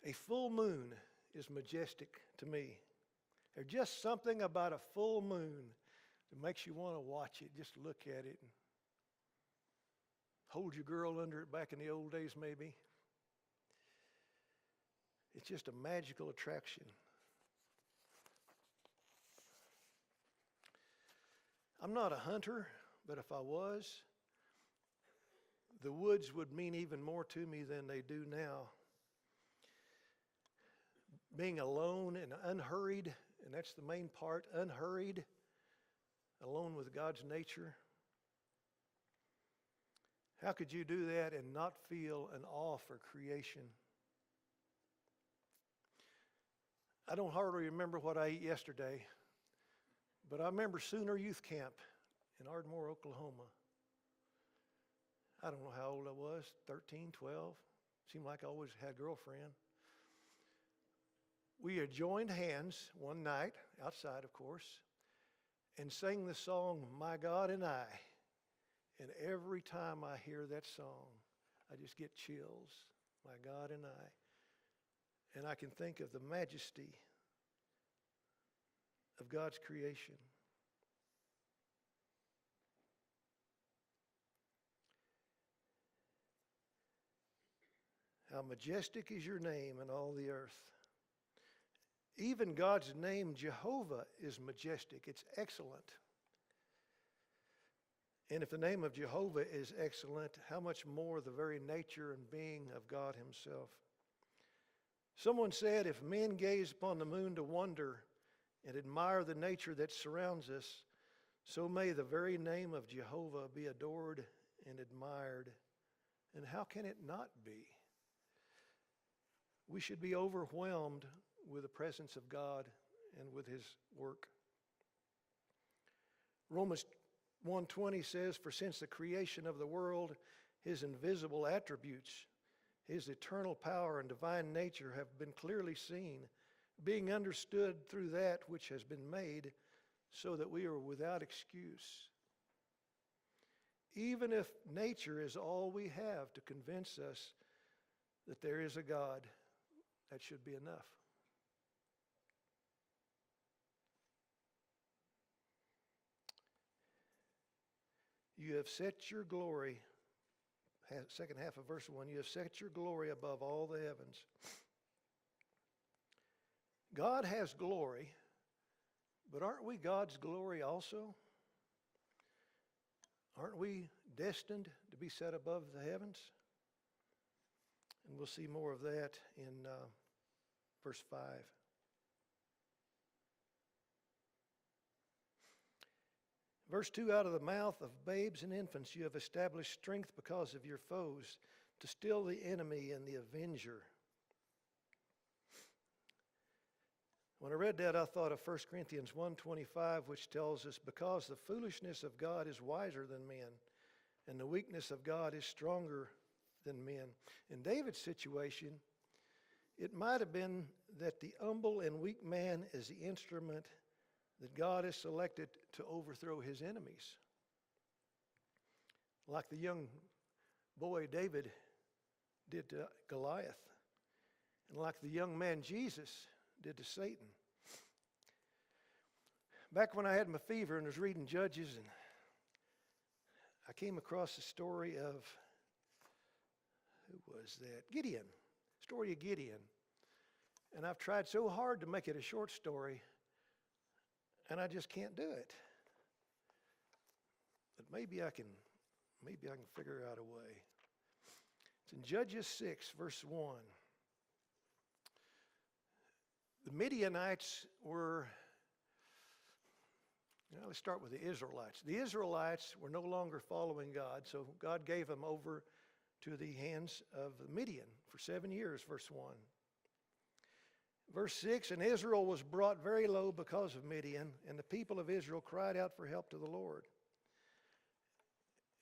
A full moon is majestic to me. There's just something about a full moon that makes you want to watch it, just look at it, and hold your girl under it back in the old days maybe. It's just a magical attraction. I'm not a hunter, but if I was, the woods would mean even more to me than they do now. Being alone and unhurried, and that's the main part, unhurried, alone with God's nature. How could you do that and not feel an awe for creation? I don't hardly remember what I ate yesterday, but I remember Sooner Youth Camp in Ardmore, Oklahoma. I don't know how old I was, 13, 12. Seemed like I always had a girlfriend. We had joined hands one night, outside of course, and sang the song, My God and I. And every time I hear that song, I just get chills, My God and I. And I can think of the majesty of God's creation. How majestic is your name in all the earth. Even God's name, Jehovah, is majestic. It's excellent. And if the name of Jehovah is excellent, how much more the very nature and being of God himself. Someone said, if men gaze upon the moon to wonder and admire the nature that surrounds us, so may the very name of Jehovah be adored and admired. And how can it not be? We should be overwhelmed with the presence of God and with his work. Romans 1:20 says, for since the creation of the world, his invisible attributes, his eternal power and divine nature have been clearly seen, being understood through that which has been made, so that we are without excuse. Even if nature is all we have to convince us that there is a God, that should be enough. You have set your glory, second half of verse 1, you have set your glory above all the heavens. God has glory, but aren't we God's glory also? Aren't we destined to be set above the heavens? And we'll see more of that in verse 5. Verse 2, out of the mouth of babes and infants you have established strength because of your foes, to still the enemy and the avenger. When I read that, I thought of 1 Corinthians 1:25, which tells us, because the foolishness of God is wiser than men, and the weakness of God is stronger than men. In David's situation, it might have been that the humble and weak man is the instrument that God has selected to overthrow his enemies. Like the young boy David did to Goliath, and like the young man Jesus did to Satan. Back when I had my fever and was reading Judges, and I came across the story of, who was that? Gideon. Story of Gideon. And I've tried so hard to make it a short story, and I just can't do it. But maybe I can figure out a way. It's in Judges 6, verse 1. The Midianites were, let's start with the Israelites. The Israelites were no longer following God, so God gave them over to the hands of Midian for 7 years, verse 1. Verse 6, and Israel was brought very low because of Midian, and the people of Israel cried out for help to the Lord.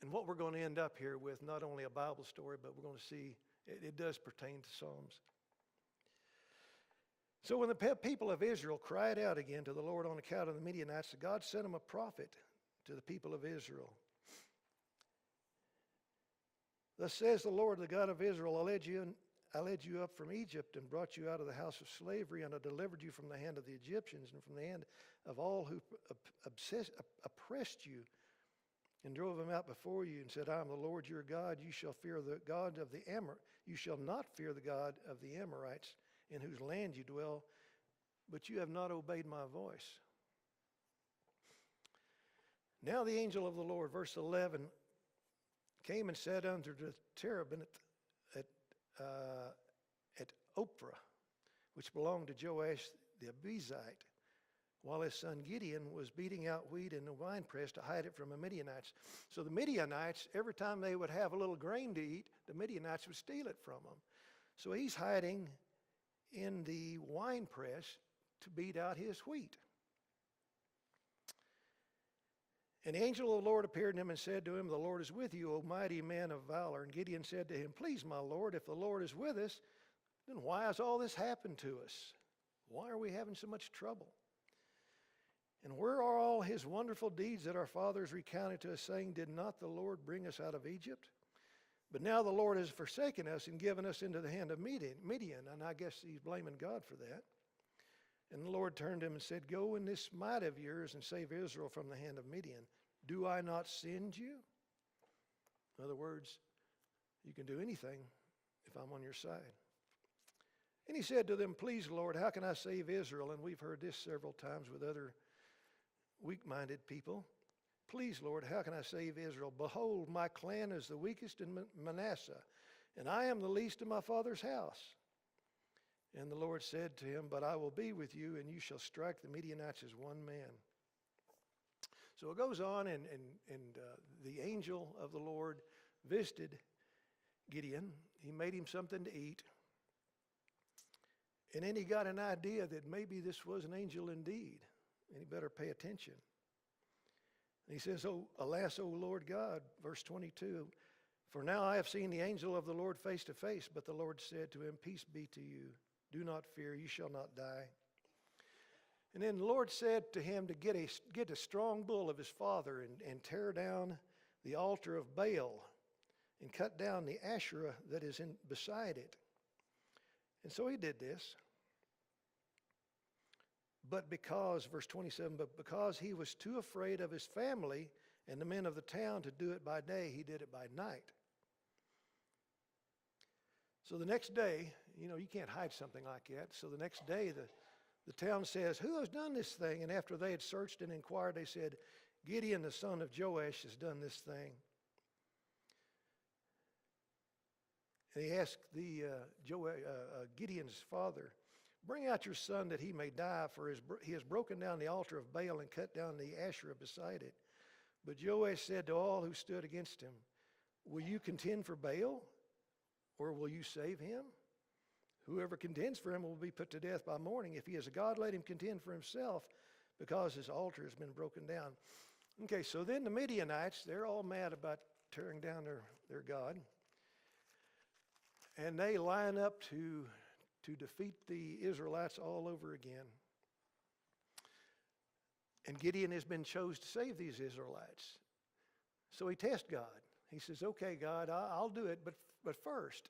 And what we're going to end up here with, not only a Bible story, but we're going to see it does pertain to Psalms. So when the people of Israel cried out again to the Lord on account of the Midianites, God sent them a prophet to the people of Israel. Thus says the Lord, the God of Israel, I led you I led you up from Egypt and brought you out of the house of slavery, and I delivered you from the hand of the Egyptians and from the hand of all who oppressed you, and drove them out before you, and said, I am the Lord your God. You shall fear the God of the You shall not fear the God of the Amorites, in whose land you dwell, but you have not obeyed my voice. Now the angel of the Lord, verse 11, came and sat under the terebinth at Ophrah, which belonged to Joash the Abiezrite, while his son Gideon was beating out wheat in the winepress to hide it from the Midianites. So the Midianites, every time they would have a little grain to eat, the Midianites would steal it from them. So he's hiding in the winepress to beat out his wheat. And the angel of the Lord appeared to him and said to him, The Lord is with you, O mighty man of valor. And Gideon said to him, Please, my Lord, if the Lord is with us, then why has all this happened to us? Why are we having so much trouble? And where are all his wonderful deeds that our fathers recounted to us, saying, Did not the Lord bring us out of Egypt? But now the Lord has forsaken us and given us into the hand of Midian. And I guess he's blaming God for that. And the Lord turned to him and said, Go in this might of yours and save Israel from the hand of Midian. Do I not send you? In other words, you can do anything if I'm on your side. And he said to them, Please, Lord, how can I save Israel? And we've heard this several times with other weak-minded people. Please, Lord, how can I save Israel? Behold, my clan is the weakest in Manasseh, and I am the least in my father's house. And the Lord said to him, But I will be with you, and you shall strike the Midianites as one man. So it goes on, and the angel of the Lord visited Gideon. He made him something to eat. And then he got an idea that maybe this was an angel indeed, and he better pay attention. And he says, Alas, O Lord God, verse 22, For now I have seen the angel of the Lord face to face, but the Lord said to him, Peace be to you. Do not fear, you shall not die. And then the Lord said to him to get a strong bull of his father and tear down the altar of Baal and cut down the Asherah that is beside it. And so he did this. But because, verse 27, but because he was too afraid of his family and the men of the town to do it by day, he did it by night. So the next day, you can't hide something like that. So the next day, the town says, Who has done this thing? And after they had searched and inquired, they said, Gideon, the son of Joash, has done this thing. And he asked Gideon's father, Bring out your son that he may die, for he has broken down the altar of Baal and cut down the Asherah beside it. But Joash said to all who stood against him, Will you contend for Baal, or will you save him? Whoever contends for him will be put to death by morning. If he is a god, let him contend for himself, because his altar has been broken down. Okay, so then the Midianites, they're all mad about tearing down their God. And they line up to defeat the Israelites all over again. And Gideon has been chosen to save these Israelites. So he tests God. He says, Okay, God, I'll do it, but first,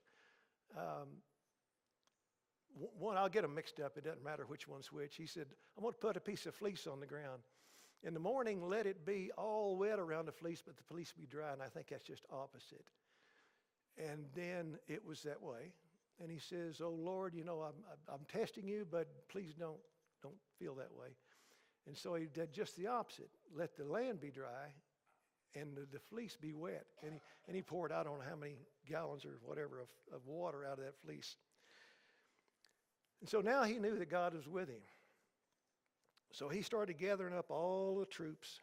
one, I'll get them mixed up. It doesn't matter which one's which. He said, I'm going to put a piece of fleece on the ground. In the morning, let it be all wet around the fleece, but the fleece be dry, and I think that's just opposite. And then it was that way. And he says, Oh, Lord, I'm testing you, but please don't feel that way. And so he did just the opposite. Let the land be dry and the fleece be wet. And he poured, I don't know how many gallons or whatever of water out of that fleece. And so now he knew that God was with him. So he started gathering up all the troops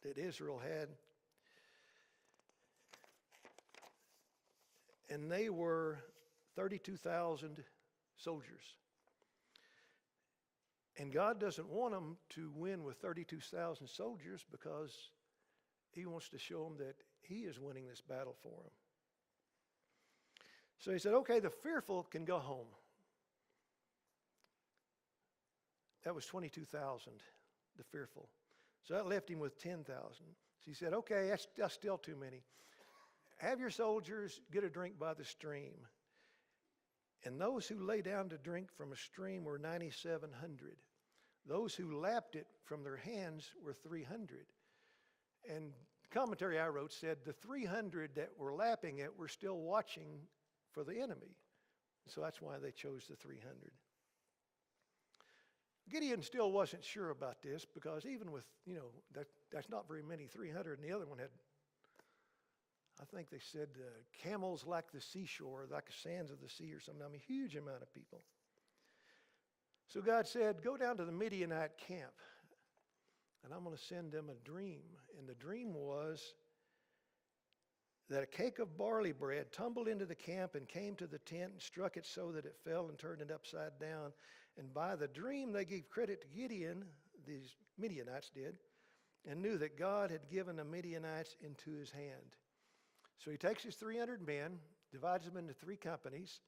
that Israel had. And they were 32,000 soldiers. And God doesn't want them to win with 32,000 soldiers, because he wants to show them that he is winning this battle for them. So he said, Okay, the fearful can go home. That was 22,000, the fearful. So that left him with 10,000. So he said, Okay, that's still too many. Have your soldiers get a drink by the stream. And those who lay down to drink from a stream were 9,700. Those who lapped it from their hands were 300. And the commentary I wrote said the 300 that were lapping it were still watching for the enemy. So that's why they chose the 300. Gideon still wasn't sure about this because even with, that's not very many, 300, and the other one had, I think they said camels like the seashore, like the sands of the sea or something. I mean, huge amount of people. So God said, go down to the Midianite camp, and I'm going to send them a dream. And the dream was that a cake of barley bread tumbled into the camp and came to the tent and struck it so that it fell and turned it upside down. And by the dream, they gave credit to Gideon, these Midianites did, and knew that God had given the Midianites into his hand. So he takes his 300 men, divides them into 3 companies,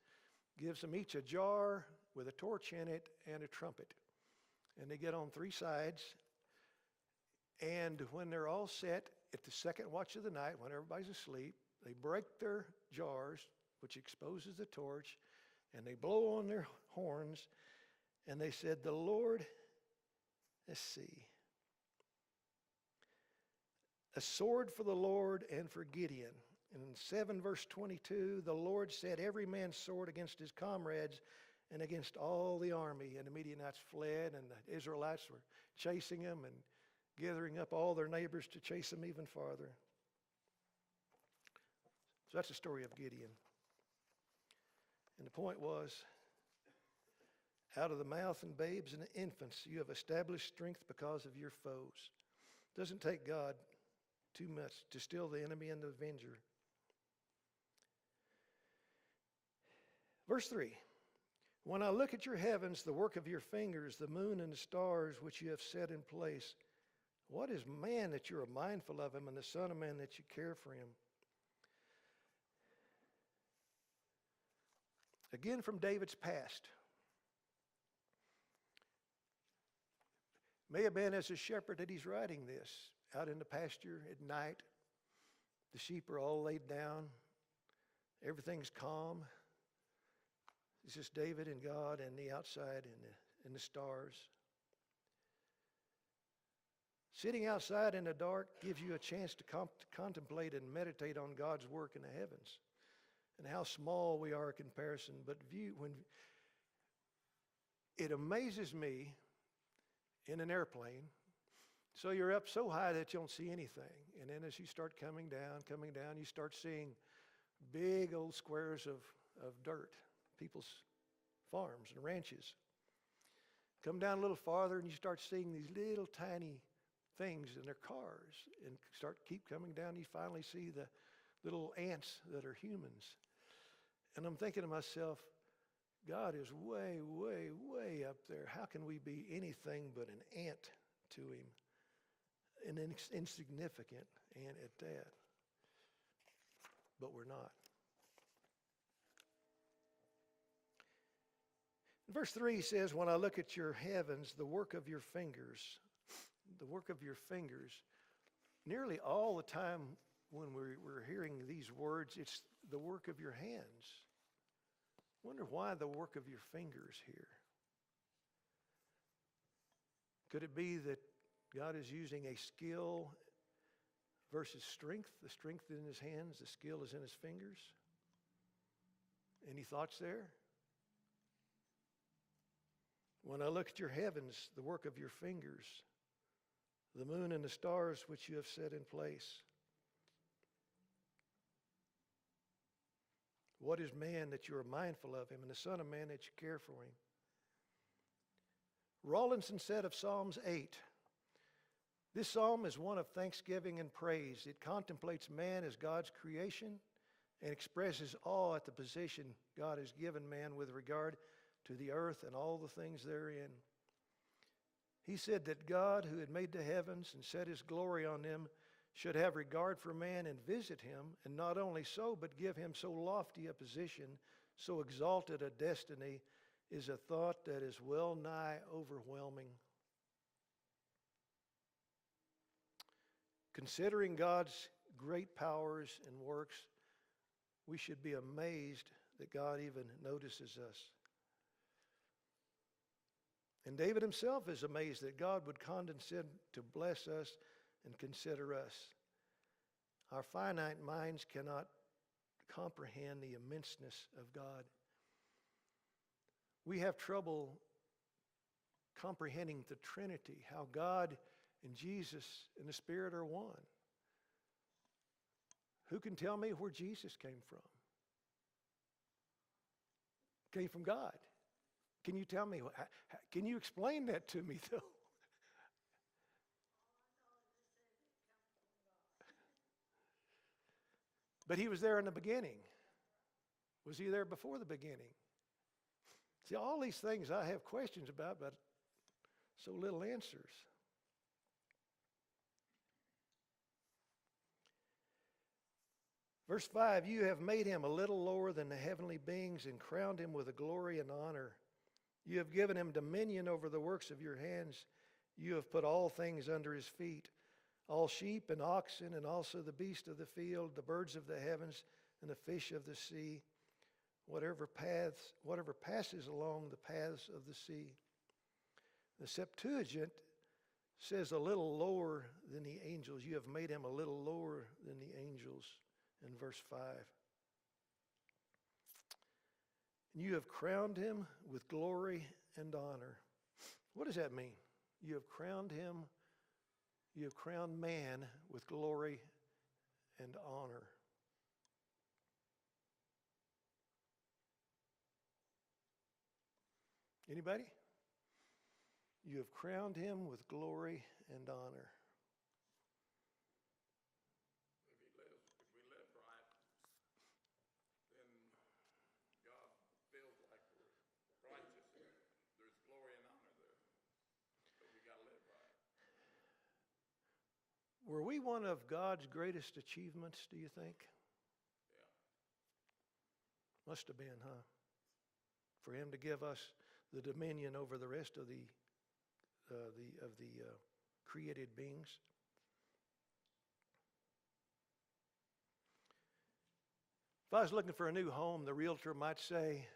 gives them each a jar with a torch in it and a trumpet. And they get on 3 sides. And when they're all set, at the second watch of the night, when everybody's asleep, they break their jars, which exposes the torch, and they blow on their horns. And they said, the Lord, let's see, a sword for the Lord and for Gideon. And in 7 verse 22, the Lord set every man's sword against his comrades and against all the army. And the Midianites fled, and the Israelites were chasing them and gathering up all their neighbors to chase them even farther. So that's the story of Gideon. And the point was, out of the mouth and babes and infants, you have established strength because of your foes. It doesn't take God too much to still the enemy and the avenger. Verse 3, when I look at your heavens, the work of your fingers, the moon and the stars which you have set in place, what is man that you are mindful of him, and the son of man that you care for him? Again from David's past. May have been as a shepherd that he's writing this, out in the pasture at night. The sheep are all laid down. Everything's calm. It's just David and God and the outside and the stars. Sitting outside in the dark gives you a chance to contemplate and meditate on God's work in the heavens and how small we are in comparison. But when it amazes me in an airplane, so you're up so high that you don't see anything. And then as you start coming down, you start seeing big old squares of dirt, people's farms and ranches. Come down a little farther and you start seeing these little tiny things in their cars, and keep coming down. You finally see the little ants that are humans. And I'm thinking to myself, God is way, way, way up there. How can we be anything but an ant to him? An insignificant ant at that. But we're not. Verse 3 says, when I look at your heavens, the work of your fingers, nearly all the time when we're hearing these words, it's the work of your hands. Wonder why the work of your fingers here? Could it be that God is using a skill versus strength? The strength in his hands, the skill is in his fingers? Any thoughts there? When I look at your heavens, the work of your fingers, the moon and the stars which you have set in place. What is man that you are mindful of him, and the son of man that you care for him? Rawlinson said of Psalms 8, this psalm is one of thanksgiving and praise. It contemplates man as God's creation and expresses awe at the position God has given man with regard to the earth and all the things therein. He said that God, who had made the heavens and set his glory on them, should have regard for man and visit him, and not only so, but give him so lofty a position, so exalted a destiny, is a thought that is well nigh overwhelming. Considering God's great powers and works, we should be amazed that God even notices us. And David himself is amazed that God would condescend to bless us and consider us. Our finite minds cannot comprehend the immenseness of God. We have trouble comprehending the Trinity, how God and Jesus and the Spirit are one. Who can tell me where Jesus came from? Came from God. Can you tell me? Can you explain that to me, though? But he was there in the beginning. Was he there before the beginning? See, all these things I have questions about, but so little answers. Verse 5, you have made him a little lower than the heavenly beings and crowned him with a glory and honor. You have given him dominion over the works of your hands. You have put all things under his feet, all sheep and oxen, and also the beast of the field, the birds of the heavens, and the fish of the sea, whatever passes along the paths of the sea. The Septuagint says a little lower than the angels. You have made him a little lower than the angels in verse 5. And you have crowned him with glory and honor. What does that mean? You have crowned him, you have crowned man with glory and honor. Anybody? You have crowned him with glory and honor. If we live right, then God feels like we're righteous and there's glory and honor there. But we got to live right. Were we one of God's greatest achievements, do you think? Yeah. Must have been, huh? For him to give us the dominion over the rest of the created beings. If I was looking for a new home, the realtor might say,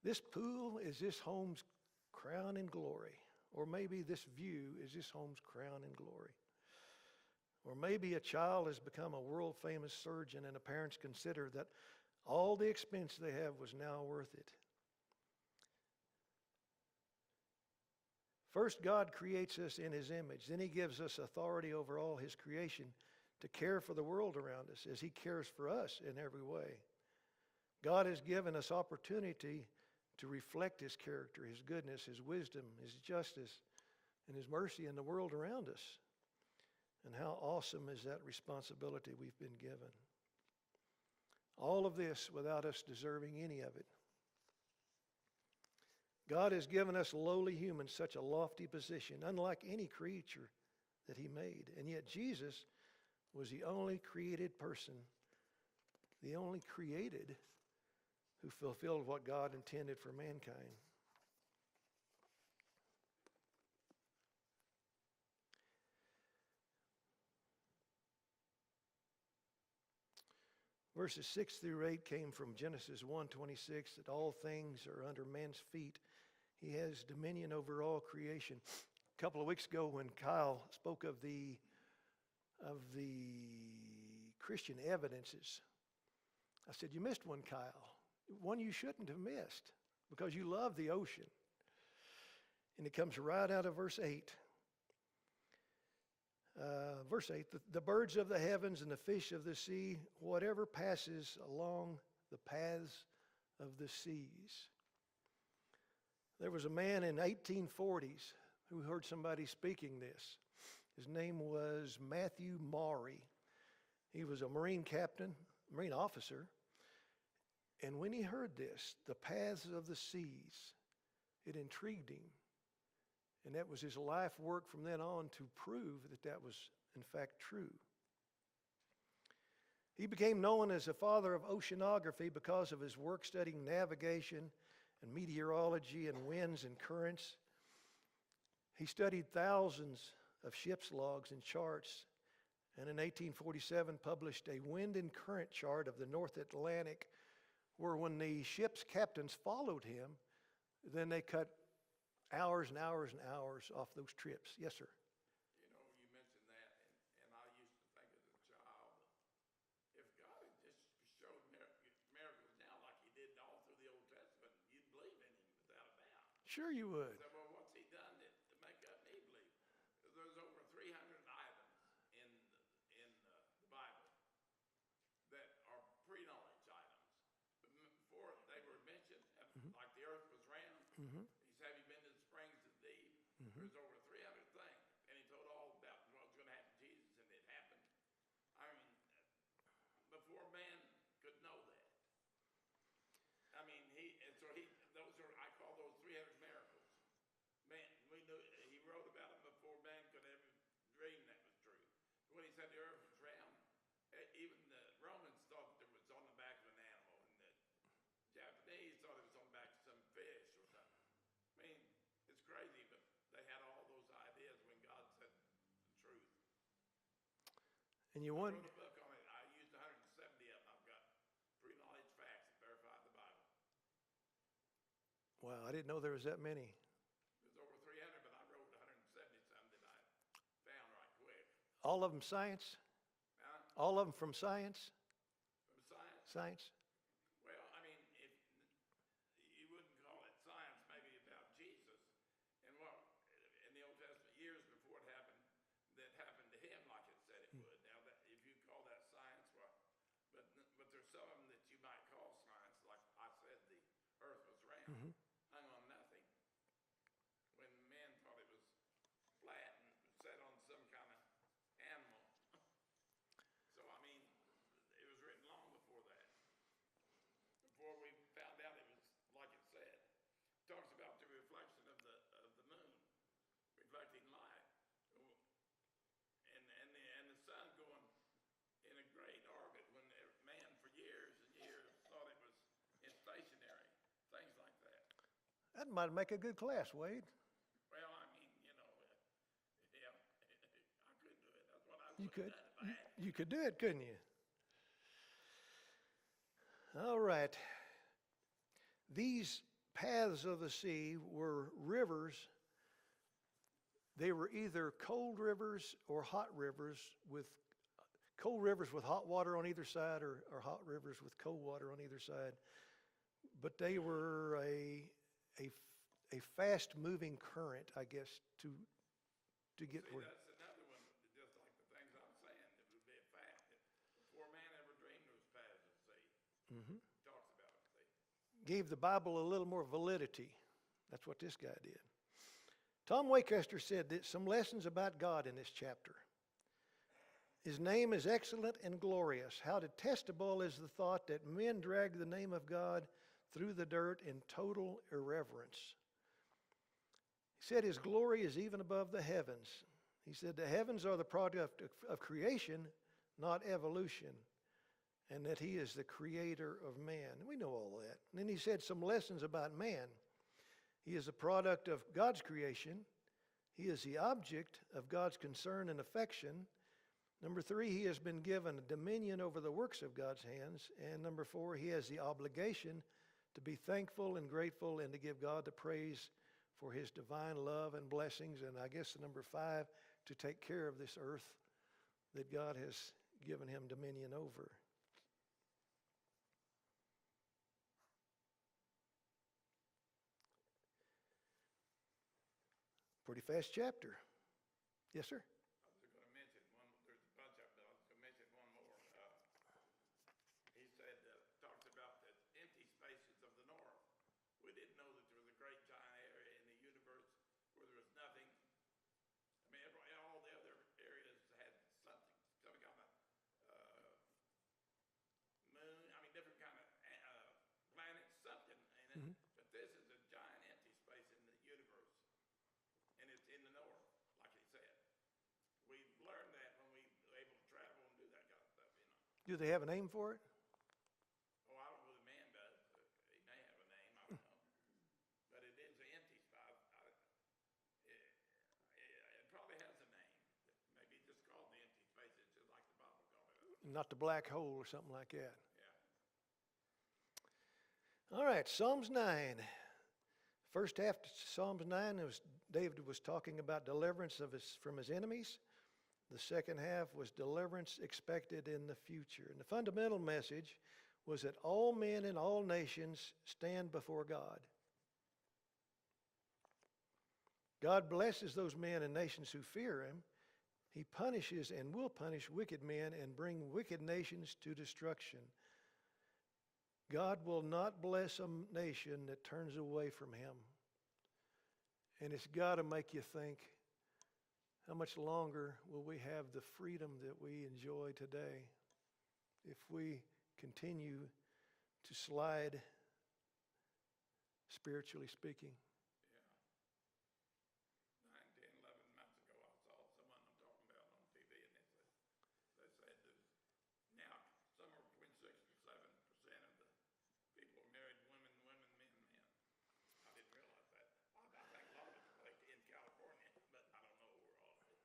this pool is this home's crown and glory. Or maybe this view is this home's crown and glory. Or maybe a child has become a world-famous surgeon and the parents consider that all the expense they have was now worth it. First, God creates us in his image. Then he gives us authority over all his creation to care for the world around us as he cares for us in every way. God has given us opportunity to reflect his character, his goodness, his wisdom, his justice, and his mercy in the world around us. And how awesome is that responsibility we've been given. All of this without us deserving any of it. God has given us lowly humans such a lofty position, unlike any creature that he made. And yet Jesus was the only created person, the only created who fulfilled what God intended for mankind. Verses 6 through 8 came from Genesis 1:26, that all things are under man's feet. He has dominion over all creation. A couple of weeks ago when Kyle spoke of the Christian evidences, I said, you missed one, Kyle. One you shouldn't have missed because you love the ocean. And it comes right out of verse 8. Verse 8, the birds of the heavens and the fish of the sea, whatever passes along the paths of the seas. There was a man in 1840s who heard somebody speaking this. His name was Matthew Maury. He was a Marine captain, Marine officer. And when he heard this, the paths of the seas, it intrigued him. And that was his life work from then on to prove that that was in fact true. He became known as the father of oceanography because of his work studying navigation and meteorology and winds and currents. He studied thousands of ship's logs and charts, and in 1847 published a wind and current chart of the North Atlantic, where when the ship's captains followed him, then they cut hours and hours and hours off those trips. Yes, sir. You know, you mentioned that, and I used to think as a child, if God had just showed miracles now like he did all through the Old Testament, you'd believe in him without a doubt. Sure you would. So, well, what's he done to make me believe? There's over 300 items in the Bible that are pre-knowledge items. But before they were mentioned, like the earth was round, Mm-hmm. he said, have you been to the springs of the deep? There's over 300 things. And he told all about what was going to happen to Jesus, and it happened. I mean, before man could know that. I mean, those are, I call those 300 miracles. Man, we knew, he wrote about them before man could ever dream that was true. When he said the earth was round, even the Romans thought it was on the back of an animal, and the Japanese thought it was on the back of some fish or something. I mean, it's crazy, but they had all those ideas when God said the truth. And you I wonder, wrote a book on it. I used 170 of them. I've got pre-knowledge facts that verify the Bible. wow, I didn't know there was that many. There's over 300, but I wrote 170 some that I found right quick. All of them science? Now, All of them from science? from science, Science? well, I mean, if you wouldn't call it science, maybe about Jesus and what in the Old Testament years before it happened, that happened to him like it said it would. Now, that if you call that science, well, but there's some of them that you might call science, like I said, the earth was round, hung on nothing. When men thought it was flat and set on some kind of animal. So, I mean, it was written long before that. Before we found out it was like it said. It talks about the reflection of the moon, reflecting light. And the sun going in a great orbit when man for years and years thought it was stationary, things like that. That might make a good class, Wade. Well, I mean, you know, yeah, I could do it. That's what I You would could. have done if I had. You could do it, couldn't you? All right. These paths of the sea were rivers. They were either cold rivers or hot rivers with cold rivers with hot water on either side, or hot rivers with cold water on either side. But they were a fast-moving current, I guess, to get See, where. that's another one, just like the things I'm saying, it would be a fact that before man ever dreamed there was paths of the sea. Talks about it, see. Gave the Bible a little more validity. That's what this guy did. Tom Waycaster said that some lessons about God in this chapter. His name is excellent and glorious. How detestable is the thought that men drag the name of God through the dirt in total irreverence. He said his glory is even above the heavens. He said the heavens are the product of creation, not evolution, and that he is the creator of man. We know all that. And then he said some lessons about man. He is a product of God's creation. He is the object of God's concern and affection. Number 3, he has been given a dominion over the works of God's hands. And number 4, he has the obligation to be thankful and grateful and to give God the praise for his divine love and blessings. And I guess number 5, to take care of this earth that God has given him dominion over. Pretty fast chapter. Yes, sir? I was going to mention one, there's a bunch of them, I was going to mention one more. He said, talks about the empty spaces of the north. We didn't know that there was a great giant area in the universe where there was nothing. I mean, all the other areas had something, some kind of moon, I mean, different kind of planets, something in it. But this is a giant empty space in the universe. And it's in the north, like he said. We learned that when we were able to travel and do that kind of stuff, you know. Do they have a name for it? Oh, I don't know who the man does. He may have a name, I don't know. But it is an empty spot. It probably has a name. Maybe just called the empty space. It's just like the Bible called it. Not the black hole or something like that. Yeah. All right, Psalms 9. First half of Psalms 9, David was talking about deliverance from his enemies. The second half was deliverance expected in the future. And the fundamental message was that all men and all nations stand before God. God blesses those men and nations who fear him. He punishes and will punish wicked men and bring wicked nations to destruction. God will not bless a nation that turns away from him. And it's got to make you think, how much longer will we have the freedom that we enjoy today if we continue to slide, spiritually speaking? Yeah. 9, 10, 11 months ago, I saw someone I'm talking about on TV, and they said that now somewhere between 6 and 7% of the people are married women, men. I didn't realize that. I think a lot of it's like in California, but I don't know where all of it.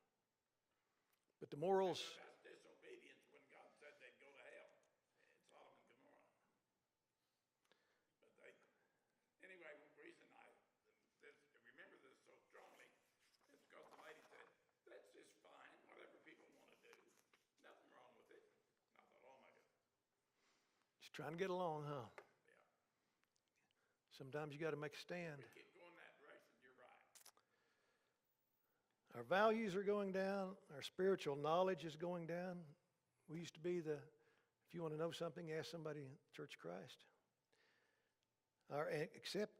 But the morals, That's disobedience when God said they'd go to hell in Sodom and Gomorrah. But anyway, the reason I remember this so strongly is because the lady said, that's just fine, whatever people want to do. Nothing wrong with it. And I thought, oh my God. just trying to get along, huh? Yeah. Sometimes you got to make a stand. We keep going that direction, you're right. Our values are going down. Our spiritual knowledge is going down. We used to be if you want to know something, ask somebody in Church of Christ. Our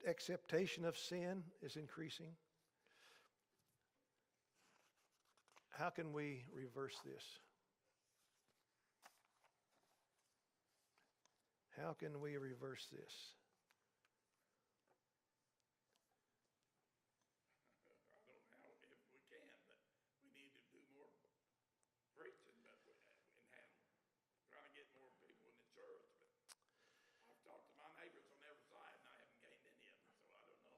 acceptation of sin is increasing. How can we reverse this? How can we reverse this? I don't know if we can, but we need to do more preaching, but trying to get more people in the church. But I've talked to my neighbors on every side, and I haven't gained any of them, so I don't know.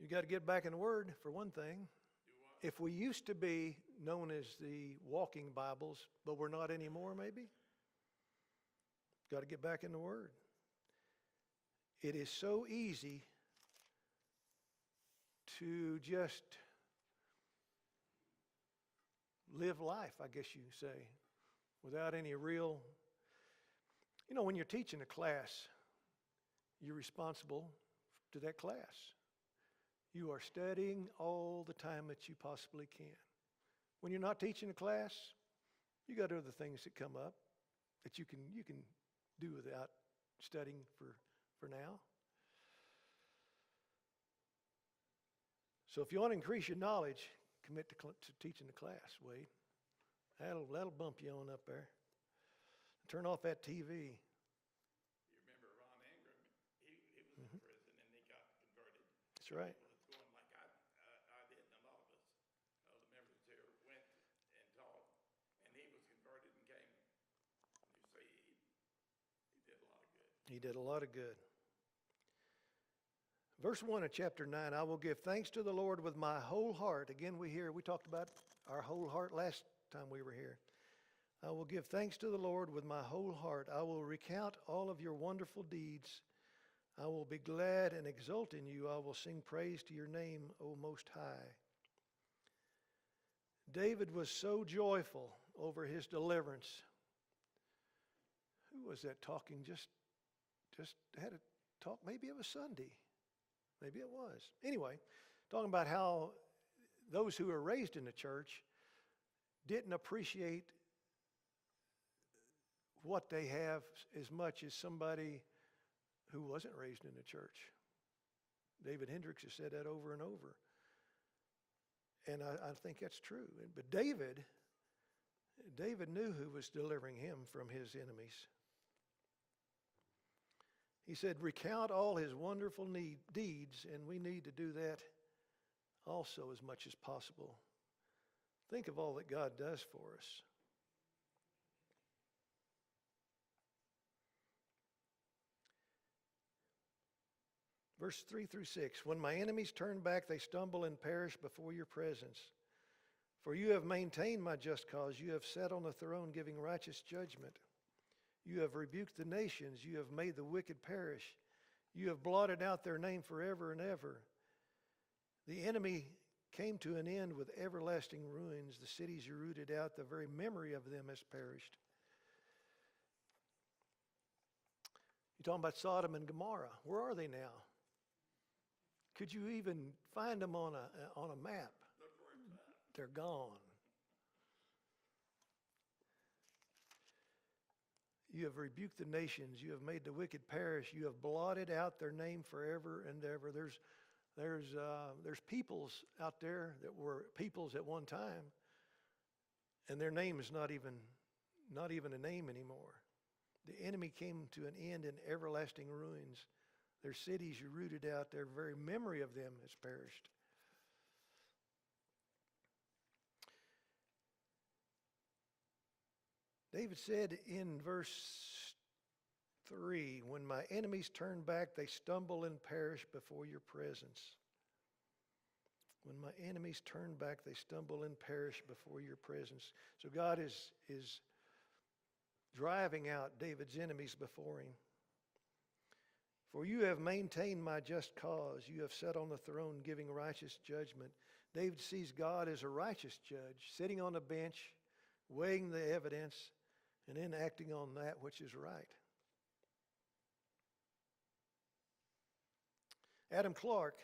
You got to get back in the Word, for one thing. Do what? If we used to be known as the walking Bibles, but we're not anymore, maybe, got to get back in the Word. It is so easy to just live life, I guess you say, without any real, when you're teaching a class, you're responsible to that class. You are studying all the time that you possibly can. When you're not teaching a class, you got other things that come up that you can do without studying for now. So if you want to increase your knowledge, commit to teaching the class, Wade. That'll bump you on up there. Turn off that TV. You remember Ron Ingram? He was in prison, and he got converted. That's right. He was going like I did, and a lot of us, the members here, went and taught, and he was converted and came. You see, he did a lot of good. He did a lot of good. Verse 1 of chapter 9, I will give thanks to the Lord with my whole heart. Again, we talked about our whole heart last time we were here. I will give thanks to the Lord with my whole heart. I will recount all of your wonderful deeds. I will be glad and exult in you. I will sing praise to your name, O Most High. David was so joyful over his deliverance. Who was that talking? Just had a talk. Maybe it was Sunday. Maybe it was. Anyway, talking about how those who were raised in the church didn't appreciate what they have as much as somebody who wasn't raised in the church. David Hendricks has said that over and over. And I think that's true. But David knew who was delivering him from his enemies. He said, recount all his wonderful deeds, and we need to do that also as much as possible. Think of all that God does for us. Verse 3 through 6, when my enemies turn back, they stumble and perish before your presence. For you have maintained my just cause. You have sat on the throne giving righteous judgment. You have rebuked the nations. You have made the wicked perish. You have blotted out their name forever and ever. The enemy came to an end with everlasting ruins. The cities you rooted out, the very memory of them has perished. You're talking about Sodom and Gomorrah. Where are they now? Could you even find them on a map? They're gone. You have rebuked the nations. You have made the wicked perish. You have blotted out their name forever and ever. There's peoples out there that were peoples at one time, and their name is not even a name anymore. The enemy came to an end in everlasting ruins. Their cities you rooted out. Their very memory of them has perished. David said in verse 3, when my enemies turn back, they stumble and perish before your presence. When my enemies turn back, they stumble and perish before your presence. So God is driving out David's enemies before him. For you have maintained my just cause. You have sat on the throne giving righteous judgment. David sees God as a righteous judge, sitting on a bench, weighing the evidence, and then acting on that which is right. Adam Clark,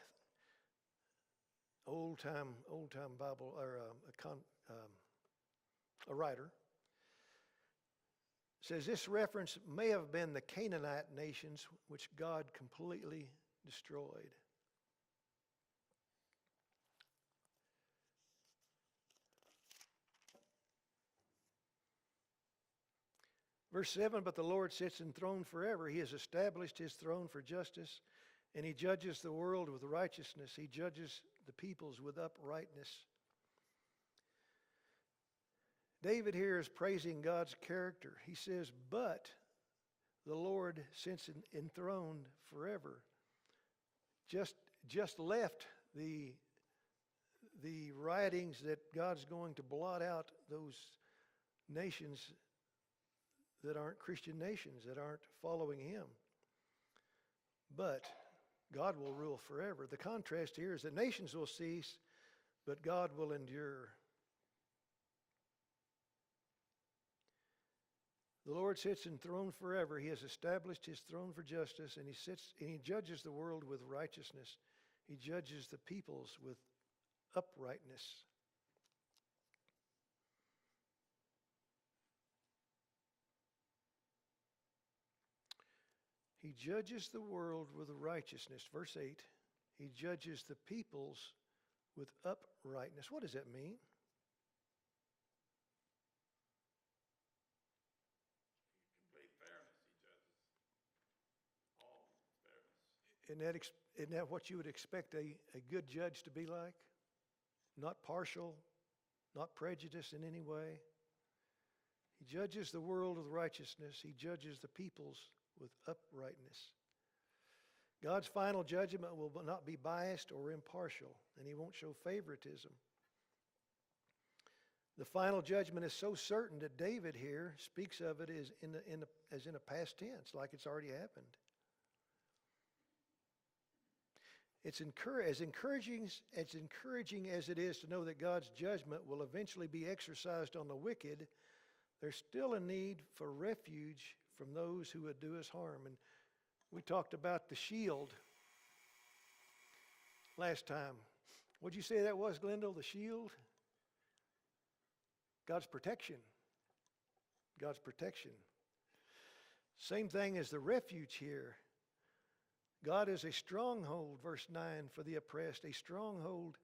old time Bible or a writer, says this reference may have been the Canaanite nations which God completely destroyed. Verse 7, but the Lord sits enthroned forever. He has established his throne for justice, and he judges the world with righteousness. He judges the peoples with uprightness. David here is praising God's character. He says, but the Lord sits enthroned forever. Just left the writings that God's going to blot out those nations that aren't Christian nations, that aren't following him. But God will rule forever. The contrast here is that nations will cease, but God will endure. The Lord sits enthroned forever. He has established his throne for justice, and he judges the world with righteousness. He judges the peoples with uprightness. He judges the world with righteousness. Verse 8, he judges the peoples with uprightness. What does that mean? Complete fairness, he judges. All fairness. Isn't that what you would expect a good judge to be like? Not partial, not prejudiced in any way. He judges the world with righteousness. He judges the peoples with uprightness. God's final judgment will not be biased or impartial, and he won't show favoritism. The final judgment is so certain that David here speaks of it as in a past tense, like it's already happened. It's as encouraging as it is to know that God's judgment will eventually be exercised on the wicked. There's still a need for refuge from those who would do us harm. And we talked about the shield last time. What'd you say that was, Glendale? The shield? God's protection. God's protection. Same thing as the refuge here. God is a stronghold, verse 9, for the oppressed, a stronghold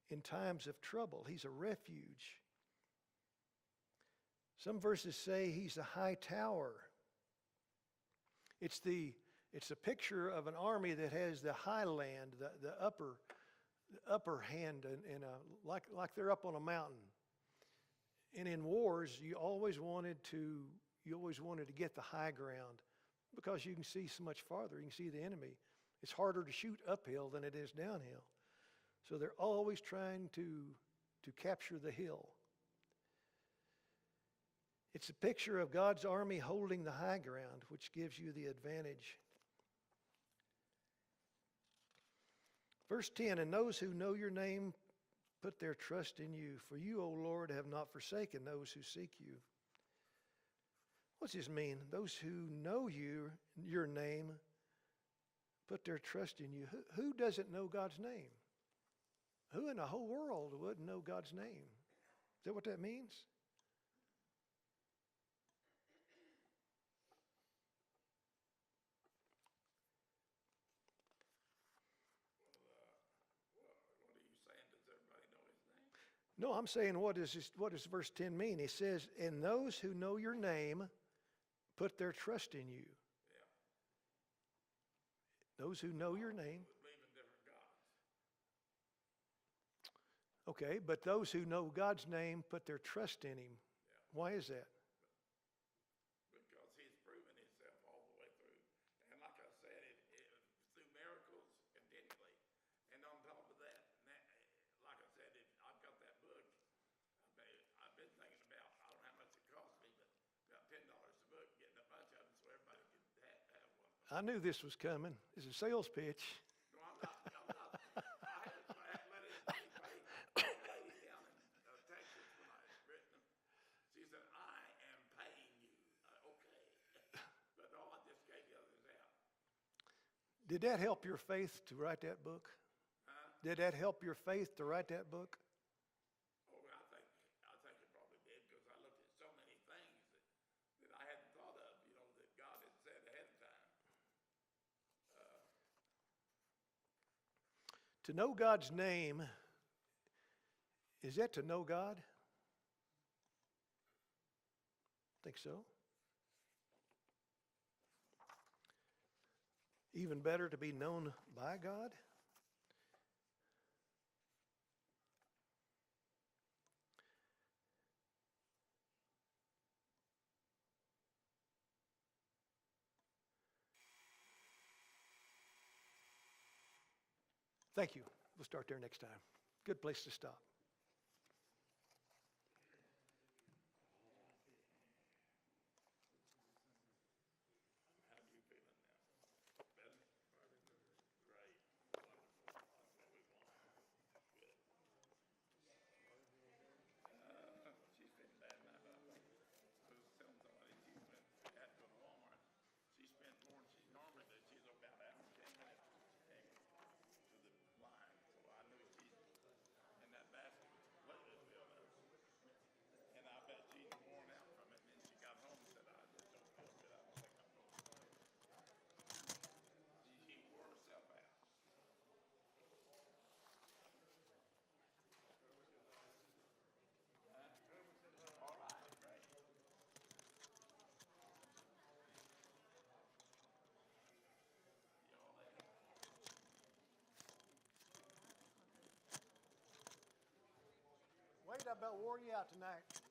in times of trouble. He's a refuge. Some verses say he's a high tower. It's a picture of an army that has the high land, the upper hand, and like they're up on a mountain. And in wars, you always wanted to get the high ground because you can see so much farther. You can see the enemy. It's harder to shoot uphill than it is downhill. So they're always trying to capture the hill. It's a picture of God's army holding the high ground, which gives you the advantage. Verse 10, and those who know your name put their trust in you. For you, O Lord, have not forsaken those who seek you. What's this mean? Those who know you, your name, put their trust in you. Who doesn't know God's name? Who in the whole world wouldn't know God's name? Is that what that means? What are you saying? Does everybody know his name? No, I'm saying what does verse 10 mean? He says, and those who know your name put their trust in you. Yeah. Those who know your name. Believe in different gods. Okay, but those who know God's name put their trust in him. Yeah. Why is that? Because he's proven himself all the way through. And like I said, through miracles continually. And on top of that, like I said, I've got that book. I've been thinking about, I don't know how much it cost me, but about $10 a book, getting a bunch of them so everybody could have one. I knew this was coming. It's a sales pitch. No, I'm not. I had let it pay. A lady down in Texas when I had written them. She said, I am paying you. Okay. But no, I just gave the others out. Did that help your faith to write that book? Did that help your faith to write that book? Oh, I think it probably did because I looked at so many things that I hadn't thought of, that God had said ahead of time. To know God's name, is that to know God? Think so? Even better to be known by God? Thank you. We'll start there next time. Good place to stop. How are you feeling now? Better? Great. Wonderful. That's what we want. Good. She's been bad enough. I was telling somebody she had to go to Walmart. She spent more than she normally does. She's about out in 10 minutes. To the line. So I knew and that basket was completely filled up. And I bet she's worn out from it. And then she got home and said, I just don't feel good. I don't think I'm going to work. She wore herself out. All right, great. Y'all later. Wade, I about wore you out tonight.